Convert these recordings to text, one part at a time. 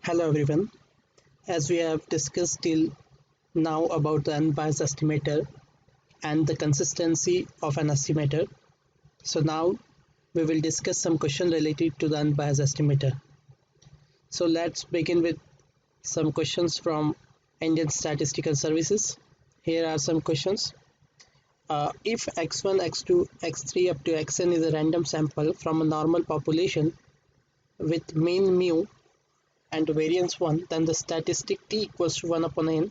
Hello everyone. As we have discussed till now about the unbiased estimator and the consistency of an estimator, so now we will discuss some questions related to the unbiased estimator. So let's begin with some questions from Indian Statistical Services. Here are some questions. If x1, x2, x3 up to xn is a random sample from a normal population with mean mu and variance 1, then the statistic t equals to 1 upon n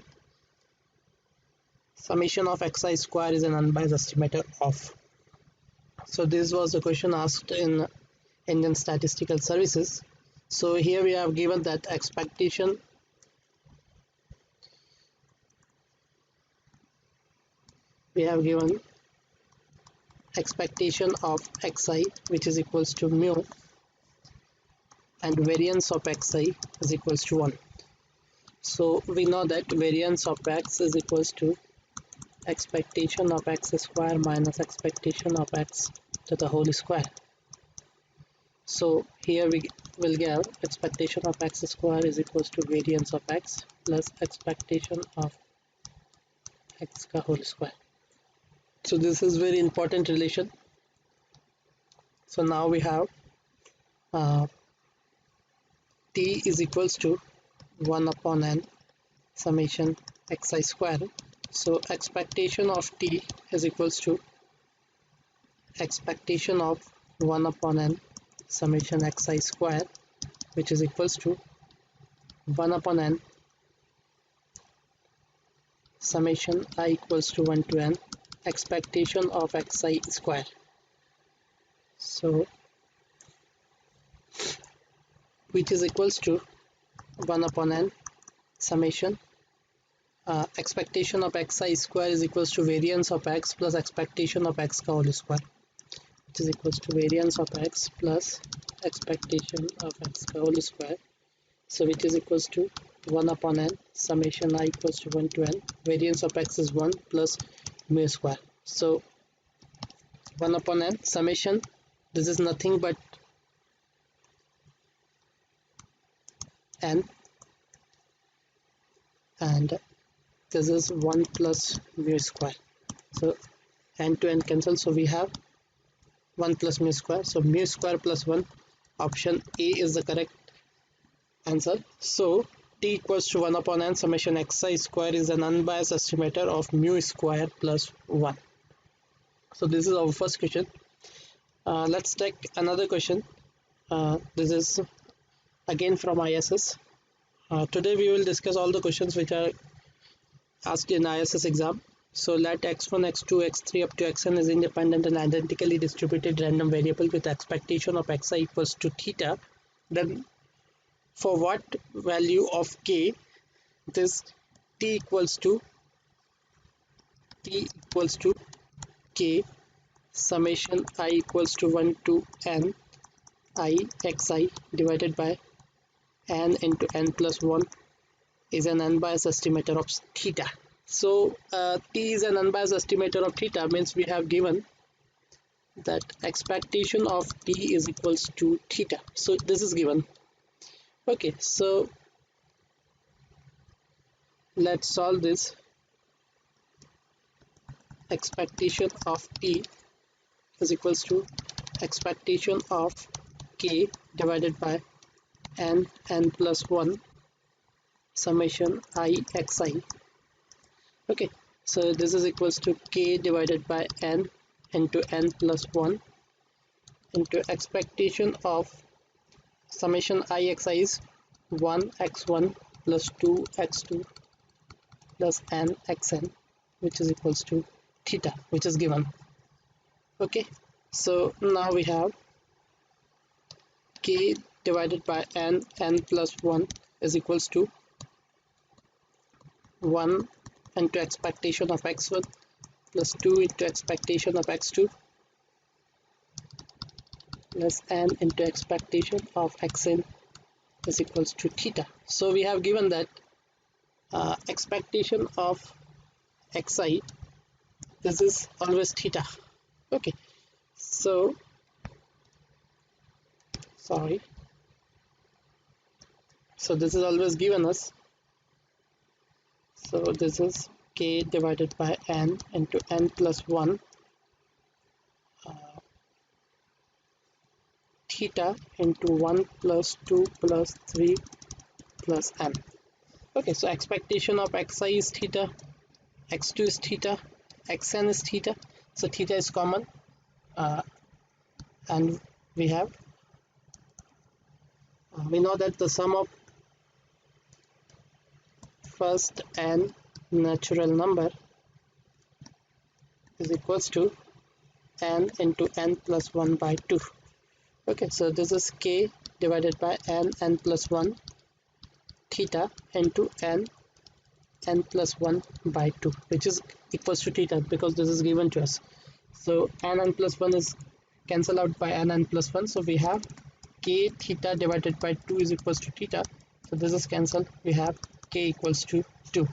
summation of xi square is an unbiased estimator of. So this was the question asked in Indian Statistical Services. So here we have given that expectation of xi, which is equals to mu, and variance of xi is equals to 1. So we know that variance of x is equals to expectation of x square minus expectation of x to the whole square. So here we will get expectation of x square is equals to variance of x plus expectation of x ka whole square. So this is very important relation. So now we have t is equals to 1 upon n summation xi square. So expectation of t is equals to expectation of 1 upon n summation xi square, which is equals to 1 upon n summation I equals to 1 to n expectation of xi square. So which is equals to 1 upon n summation expectation of xi square is equals to variance of x plus expectation of x ka whole square, which is equals to variance of x plus expectation of x ka whole square. So which is equals to 1 upon n summation I equals to 1 to n variance of x is 1 plus mu square. So 1 upon n summation, this is nothing but n, and this is 1 plus mu square. So n to n cancel, so we have 1 plus mu square. So mu square plus 1, option A is the correct answer. So t equals to 1 upon n summation xi square is an unbiased estimator of mu square plus 1. So this is our first question. Let's take another question. This is again from ISS. Today we will discuss all the questions which are asked in ISS exam. So let x1, x2, x3 up to xn is independent and identically distributed random variable with expectation of xi equals to theta. Then for what value of k this t equals to k summation I equals to 1 to n I xi divided by n into n plus 1 is an unbiased estimator of theta. So t is an unbiased estimator of theta means we have given that expectation of t is equals to theta. So this is given. Okay, so let's solve this. Expectation of t is equals to expectation of k divided by n plus 1 summation I xi. Okay, so this is equals to k divided by n into n plus 1 into expectation of summation I xi is 1 x1 plus 2 x2 plus n xn, which is equals to theta, which is given. Okay, so now we have k divided by n plus 1 is equals to 1 into expectation of x1 plus 2 into expectation of x2 plus n into expectation of xn is equals to theta. So we have given that expectation of xi, this is always theta. Okay, so sorry, So this is always given us. So this is k divided by n into n plus 1 theta into 1 plus 2 plus 3 plus n. Okay, so expectation of xi is theta, x2 is theta, xn is theta. So theta is common, and we know that the sum of first n natural number is equals to n into n plus 1 by 2. Okay, so this is k divided by n plus 1 theta into n plus 1 by 2, which is equals to theta because this is given to us. So n plus 1 is cancelled out by n plus 1, so we have k theta divided by 2 is equals to theta. So this is cancelled, we have k equals to 2.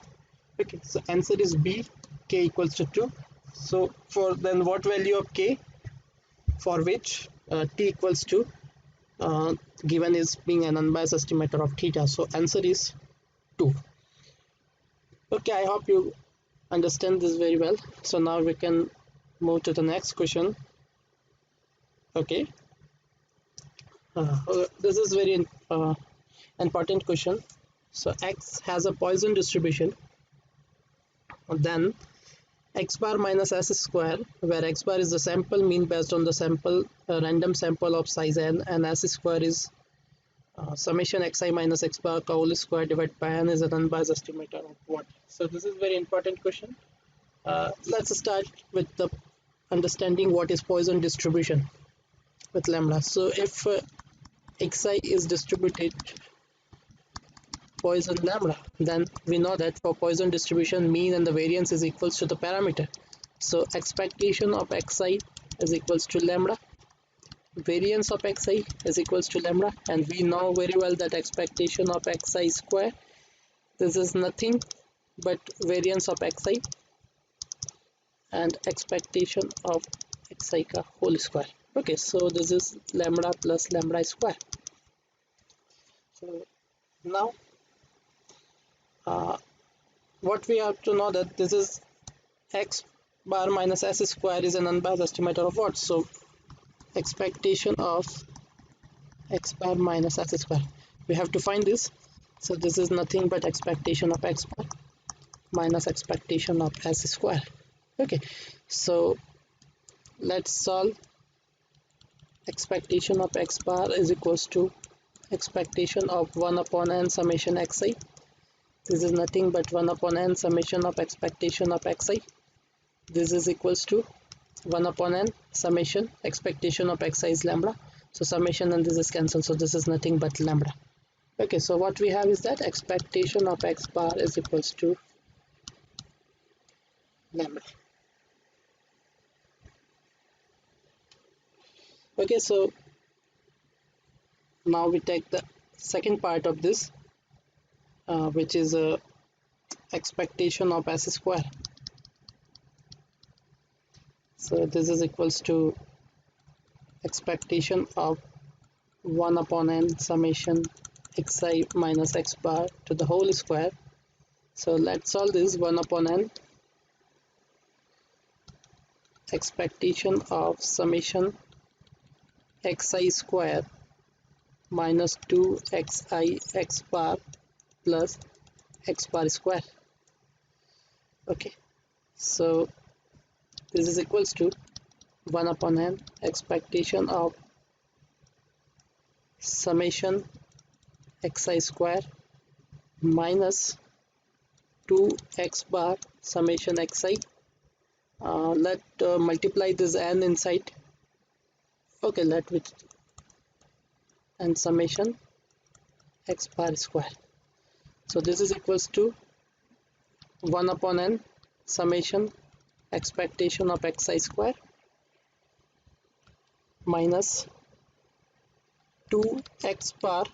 Okay, so answer is B, k equals to 2. So for then what value of k for which t equals to given is being an unbiased estimator of theta, so answer is 2. Okay, I hope you understand this very well. So now we can move to the next question. Okay, this is very important question. So x has a Poisson distribution, then x bar minus s square, where x bar is the sample mean based on the sample random sample of size n, and s square is summation xi minus x bar whole square divided by n is an unbiased estimator of what? So this is very important question. Let's start with the understanding what is Poisson distribution with lambda. So if xi is distributed Poisson lambda, then we know that for Poisson distribution mean and the variance is equals to the parameter. So expectation of xi is equals to lambda, variance of xi is equals to lambda, and we know very well that expectation of xi square, this is nothing but variance of xi and expectation of xi ka whole square. Okay, so this is lambda plus lambda square. So now what we have to know that this is x bar minus s square is an unbiased estimator of what? So expectation of x bar minus s square, we have to find this. So this is nothing but expectation of x bar minus expectation of s square. Okay, so let's solve. Expectation of x bar is equals to expectation of 1 upon n summation xi. This is nothing but 1 upon n summation of expectation of xi. This is equals to 1 upon n summation expectation of xi is lambda. So summation and this is cancelled. So this is nothing but lambda. Okay, so what we have is that expectation of x bar is equals to lambda. Okay, so now we take the second part of this, which is expectation of s square. So this is equals to expectation of 1 upon n summation xi minus x bar to the whole square. So let's solve this. 1 upon n expectation of summation xi square minus 2xi x bar plus x bar square. Okay, so this is equals to 1 upon n expectation of summation xi square minus 2x bar summation xi. Let multiply this n inside. Okay, let with and summation x bar square. So this is equals to 1 upon n summation expectation of xi square minus 2x bar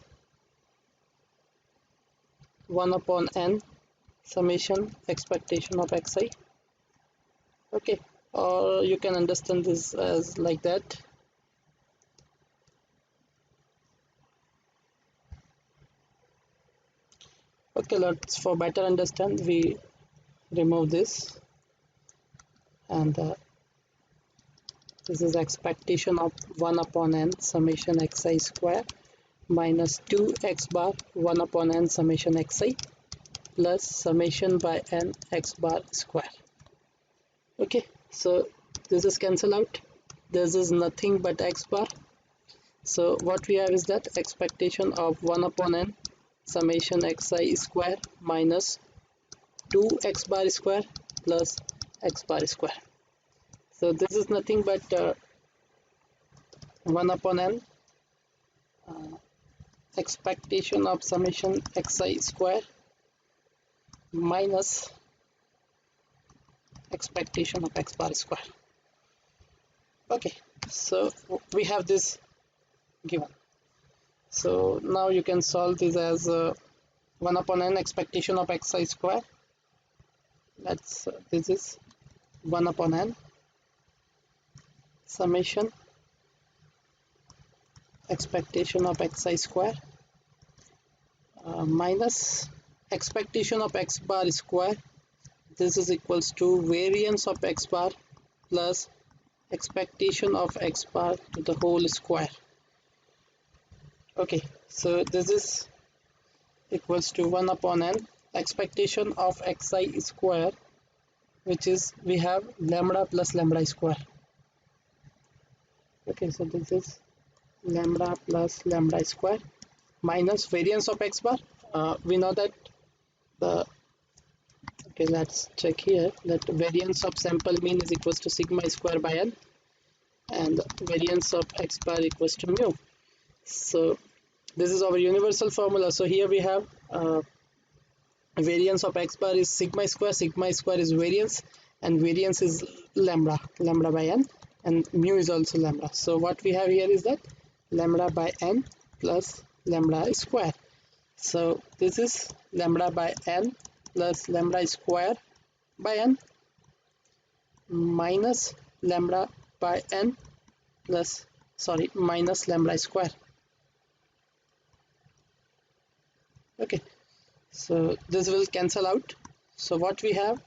1 upon n summation expectation of xi. Okay, or you can understand this as like that. Okay, let's for better understand we remove this, and this is expectation of 1 upon n summation xi square minus 2x bar 1 upon n summation xi plus summation by n x bar square. Okay, so this is cancel out, this is nothing but x bar. So what we have is that expectation of 1 upon n summation xi square minus 2x bar square plus x bar square. So this is nothing but 1 upon n expectation of summation xi square minus expectation of x bar square. Okay, so we have this given. So now you can solve this as 1 upon n expectation of xi square. This is 1 upon n summation expectation of xi square minus expectation of x bar square. This is equals to variance of x bar plus expectation of x bar to the whole square. Okay, so this is equals to 1 upon n expectation of xi square, which is we have lambda plus lambda square. Okay, so this is lambda plus lambda square minus variance of x bar. We know that the okay, let's check here that variance of sample mean is equals to sigma square by n, and variance of x bar equals to mu. So this is our universal formula. So here we have variance of x bar is sigma square is variance, and variance is lambda by n, and mu is also lambda. So what we have here is that lambda by n plus lambda square. So this is lambda by n plus lambda square by n minus lambda by n minus lambda square. Okay, so this will cancel out. So what we have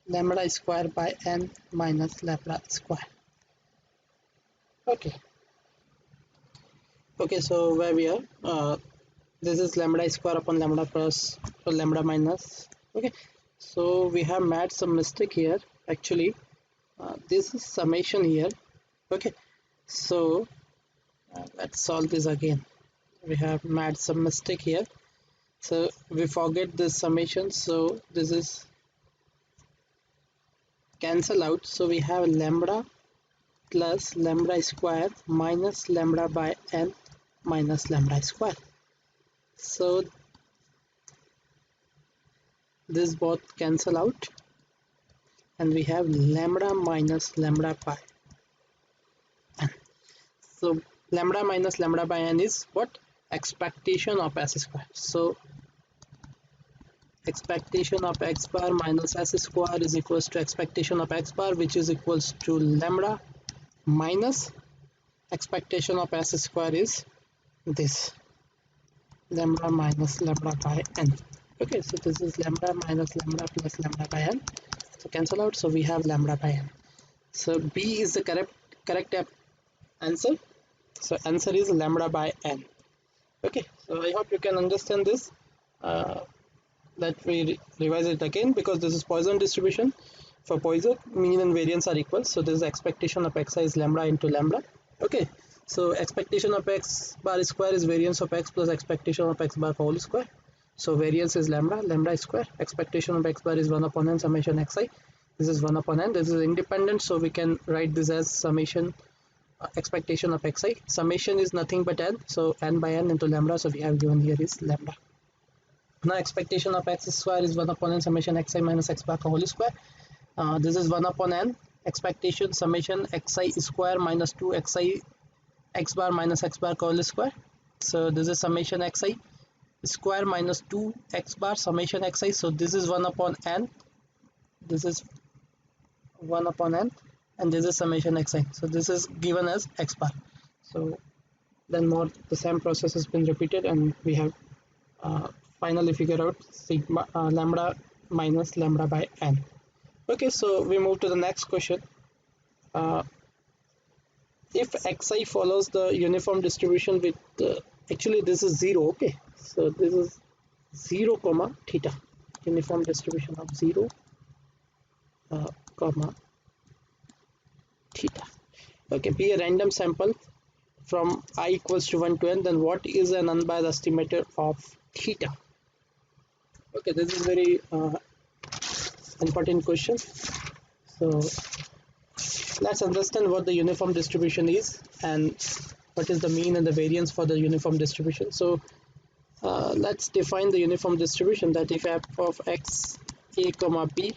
lambda square by n minus lambda square. Okay, so where we are, this is lambda square upon lambda plus lambda minus. Okay, so we have made some mistake here. Actually, this is summation here. Okay, so let's solve this again. We have made some mistake here, so we forget this summation, so this is cancel out. So we have lambda plus lambda square minus lambda by n minus lambda square. So this both cancel out, and we have lambda minus lambda by n. So lambda minus lambda by n is what? Expectation of s square. So expectation of x bar minus s square is equals to expectation of x bar, which is equals to lambda minus expectation of s square is this lambda minus lambda by n. Okay, so this is lambda minus lambda plus lambda by n. So cancel out. So we have lambda by n. So B is the correct answer. So answer is lambda by n. Okay, so I hope you can understand this. Let me revise it again, because this is Poisson distribution. For Poisson, mean and variance are equal. So this is expectation of xi is lambda into lambda. Okay, so expectation of x bar square is variance of x plus expectation of x bar whole square. So variance is lambda square. Expectation of x bar is 1 upon n summation xi. This is 1 upon n. This is independent, so we can write this as summation expectation of xi. Summation is nothing but n, so n by n into lambda. So we have given here is lambda. Now expectation of x square is 1 upon n summation xi minus x bar whole square. This is 1 upon n expectation summation xi square minus 2 xi x bar minus x bar whole square. So this is summation xi square minus 2 x bar summation xi. So this is 1 upon n, this is 1 upon n, and this is summation xi. So this is given as x bar. So then more the same process has been repeated, and we have finally figure out sigma lambda minus lambda by n. Okay, so we move to the next question. If xi follows the uniform distribution with actually this is 0. Okay, so this is 0 comma theta, uniform distribution of 0 comma theta. Okay, be a random sample from I equals to 1 to n, then what is an unbiased estimator of theta? Okay, this is very important question. So let's understand what the uniform distribution is and what is the mean and the variance for the uniform distribution. So let's define the uniform distribution, that if f of x a comma b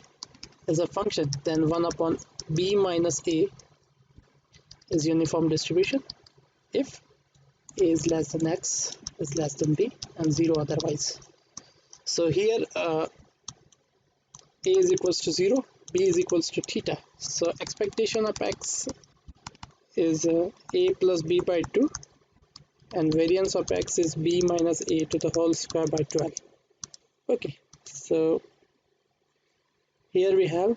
is a function, then 1 upon b minus a is uniform distribution if a is less than x is less than b and 0 otherwise. So here a is equals to 0, b is equals to theta. So expectation of x is a plus b by 2 and variance of x is b minus a to the whole square by 12. Okay, so here we have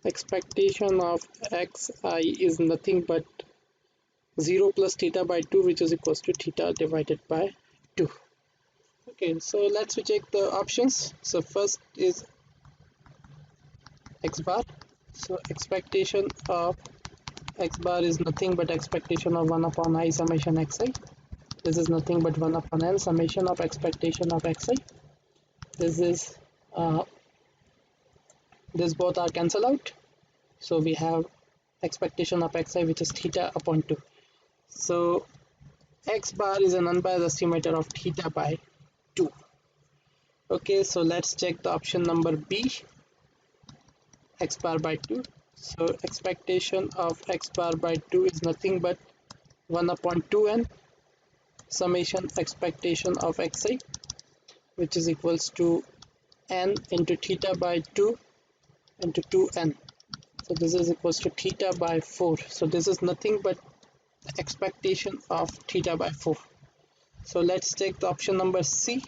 expectation of xi is nothing but 0 plus theta by 2, which is equals to theta divided by 2. Okay, so let's check the options. So first is x bar. So expectation of x bar is nothing but expectation of 1 upon I summation xi. This is nothing but 1 upon n summation of expectation of xi. This is this both are cancel out, so we have expectation of xi, which is theta upon 2. So x bar is an unbiased estimator of theta by 2. Okay, so let's check the option number B, x bar by 2. So expectation of x bar by 2 is nothing but 1 upon 2n summation expectation of xi, which is equals to n into theta by 2 into 2n. So this is equals to theta by 4. So this is nothing but expectation of theta by 4. So let's take the option number C.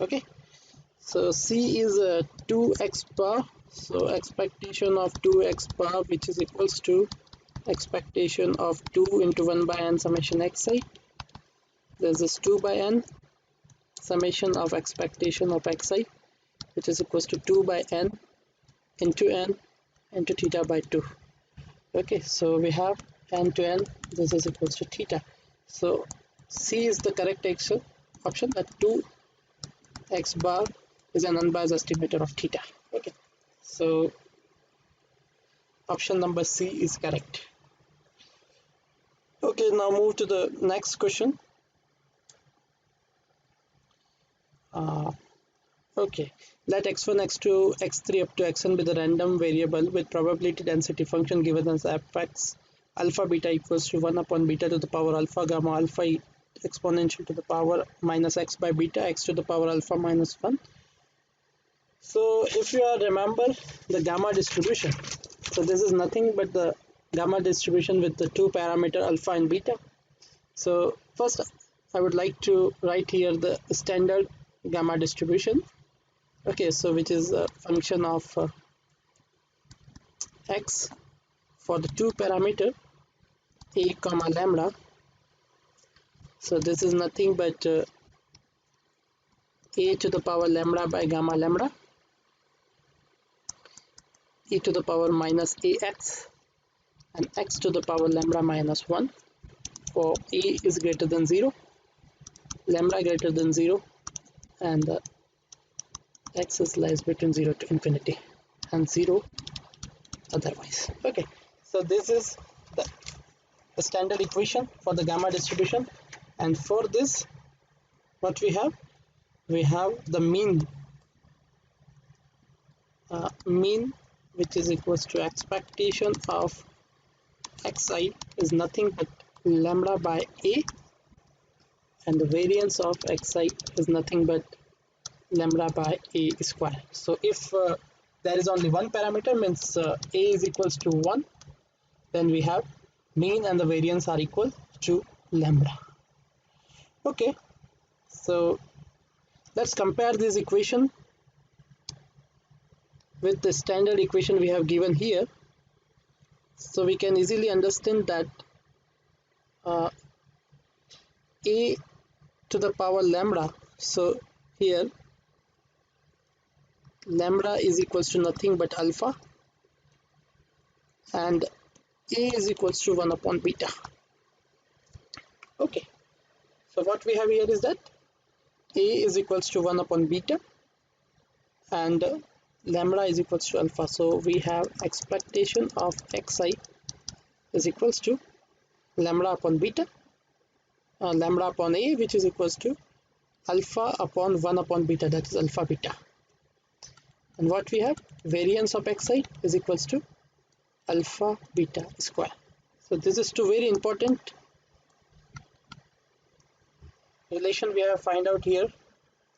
Okay, so C is 2x bar. So expectation of 2x bar, which is equals to expectation of 2 into 1 by n summation xi. This is 2 by n summation of expectation of xi, which is equals to 2 by n into theta by 2. Okay, so we have n to n, this is equals to theta. So C is the correct option, that 2x bar is an unbiased estimator of theta. Okay, so option number C is correct. Okay, now move to the next question. Okay, let x1, x2, x3 up to xn be the random variable with probability density function given as fx alpha beta equals to 1 upon beta to the power alpha gamma alpha exponential to the power minus x by beta x to the power alpha minus 1. So if you remember the gamma distribution, so this is nothing but the gamma distribution with the two parameter alpha and beta. So first I would like to write here the standard gamma distribution. Okay, so which is a function of x for the two parameter a comma lambda. So this is nothing but a to the power lambda by gamma lambda e to the power minus ax and x to the power lambda minus 1 for a is greater than 0, lambda greater than 0, and x is lies between 0 to infinity and 0 otherwise. Okay, so this is the standard equation for the gamma distribution, and for this what we have the mean which is equals to expectation of xi is nothing but lambda by a, and the variance of xi is nothing but lambda by a square. So if there is only one parameter, means a is equals to 1 then we have mean and the variance are equal to lambda. Okay, so let's compare this equation with the standard equation we have given here. So we can easily understand that a to the power lambda, so here lambda is equals to nothing but alpha, and a is equals to 1 upon beta. Okay, so what we have here is that a is equals to 1 upon beta and lambda is equals to alpha. So we have expectation of xi is equals to lambda upon beta, lambda upon a, which is equals to alpha upon 1 upon beta, that is alpha beta. And what we have, variance of xi is equals to alpha beta square. So this is two very important relation we have find out here.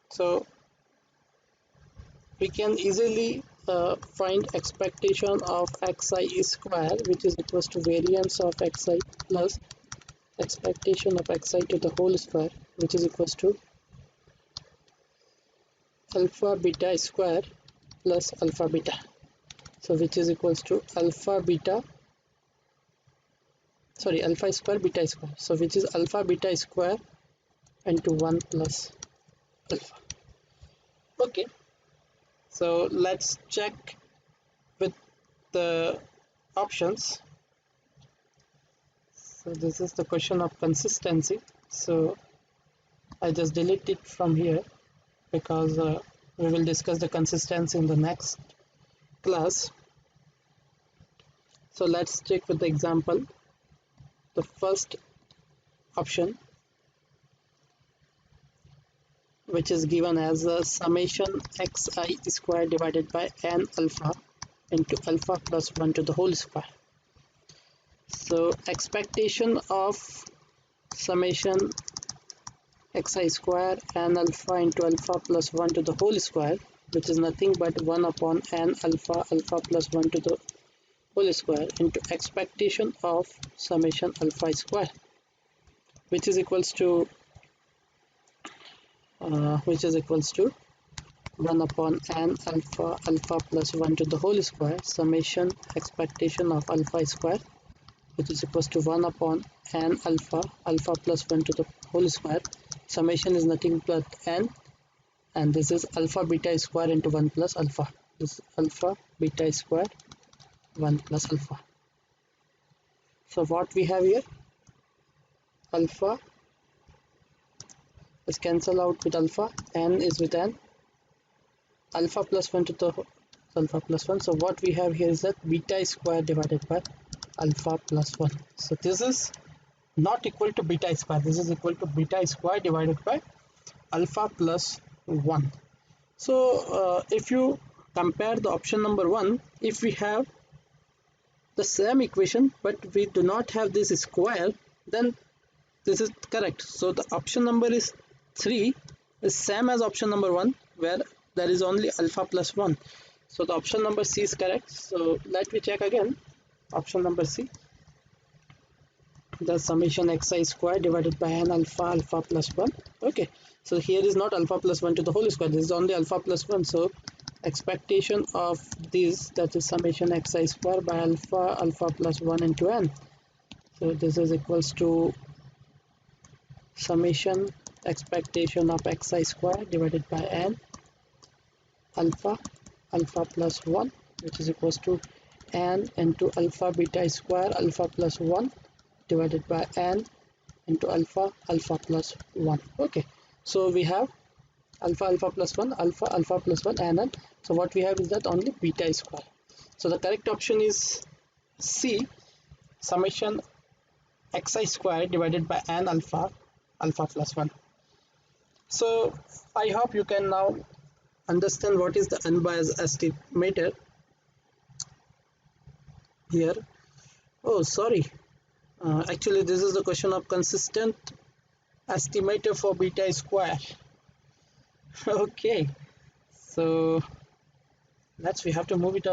So we can easily find expectation of xi square, which is equals to variance of xi plus expectation of xi to the whole square, which is equals to alpha beta square plus alpha beta, so which is equals to alpha square beta square, so which is alpha beta square into 1 plus alpha. Okay, so let's check with the options. So this is the question of consistency, so I just delete it from here because we will discuss the consistency in the next class. So let's check with the example. The first option, which is given as a summation xi square divided by n alpha into alpha plus 1 to the whole square. So expectation of summation xi square n alpha into alpha plus 1 to the whole square, which is nothing but 1 upon n alpha plus 1 to the whole square into expectation of summation alpha square, which is equals to 1 upon n alpha plus 1 to the whole square summation expectation of alpha square, which is equals to 1 upon n alpha plus 1 to the whole square. Summation is nothing but n, and this is alpha beta square into 1 plus alpha. This is alpha beta square 1 plus alpha. So what we have here, alpha is cancel out with alpha, n is with n, alpha plus 1 to the alpha plus 1. So what we have here is that beta square divided by alpha plus 1. So this is not equal to beta square, this is equal to beta square divided by alpha plus 1. So if you compare the option number 1, if we have the same equation but we do not have this square, then this is correct. So the option number is 3 is same as option number 1, where there is only alpha plus 1. So the option number C is correct. So let me check again. Option number C, the summation xi square divided by n alpha plus 1. Okay, so here is not alpha plus 1 to the whole square, this is only alpha plus 1. So expectation of this, that is summation xi square by alpha plus 1 into n. So this is equals to summation expectation of xi square divided by n alpha plus 1, which is equals to n into alpha beta square alpha plus 1 divided by n into alpha plus 1. Okay, so we have alpha plus 1, alpha plus 1, and n. So what we have is that only beta square. So the correct option is C, summation xi square divided by n alpha plus 1. So I hope you can now understand what is the unbiased estimator here. Oh, sorry. Actually, this is the question of consistent estimator for beta square. Okay, so we have to move it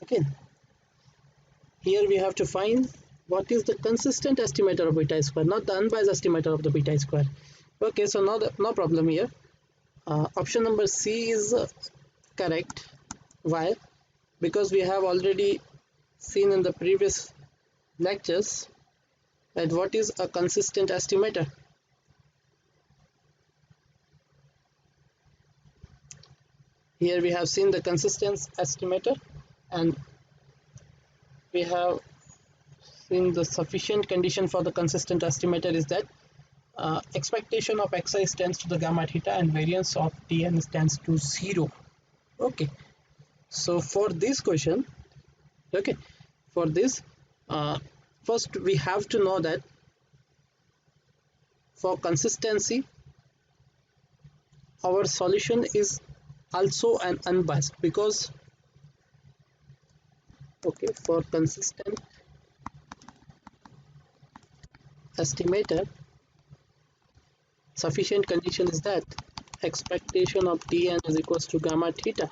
again. here we have to find what is the consistent estimator of beta square, not the unbiased estimator of the beta square. Okay, so now no problem here. Option number C is correct. Why? Because we have already seen in the previous lectures that what is a consistent estimator. Here we have seen the consistent estimator, and we have seen the sufficient condition for the consistent estimator is that expectation of xi tends to the gamma theta and variance of tn tends to 0. Okay, so for this question, okay, for this first we have to know that for consistency our solution is also an unbiased, because okay, for consistent estimator sufficient condition is that expectation of Tn is equals to gamma theta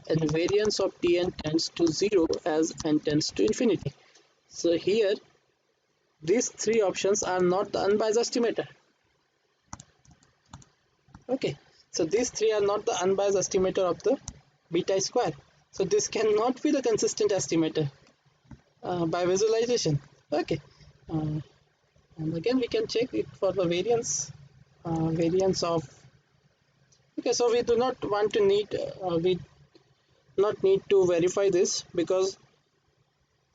and variance of Tn tends to 0 as n tends to infinity. So here these three options are not the unbiased estimator. Okay, so these three are not the unbiased estimator of the beta square. So this cannot be the consistent estimator by visualization. Okay, and again we can check it for the variance of. Okay, so we do not want to need we not need to verify this, because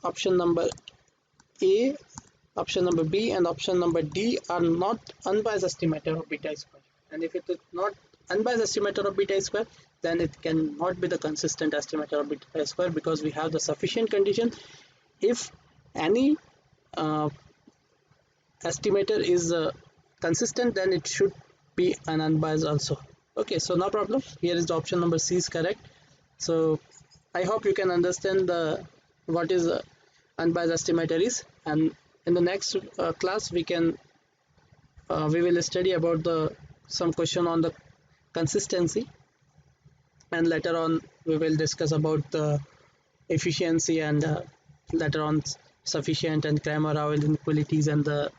option number A, option number B and option number D are not unbiased estimator of beta square, and if it is not unbiased estimator of beta square, then it cannot be the consistent estimator of beta square, because we have the sufficient condition. If any estimator is consistent, then it should be an unbiased also. Okay, so no problem, here is the option number C is correct. So I hope you can understand what is unbiased estimator is, and in the next class we will study about some question on the consistency, and later on we will discuss about the efficiency, and later on sufficient and Cramer inequalities and the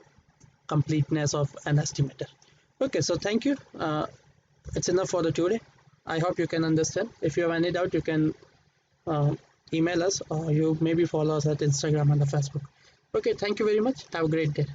completeness of an estimator. Okay, so thank you. It's enough for the today. I hope you can understand. If you have any doubt, you can email us, or you maybe follow us at Instagram and the Facebook. Okay, thank you very much. Have a great day.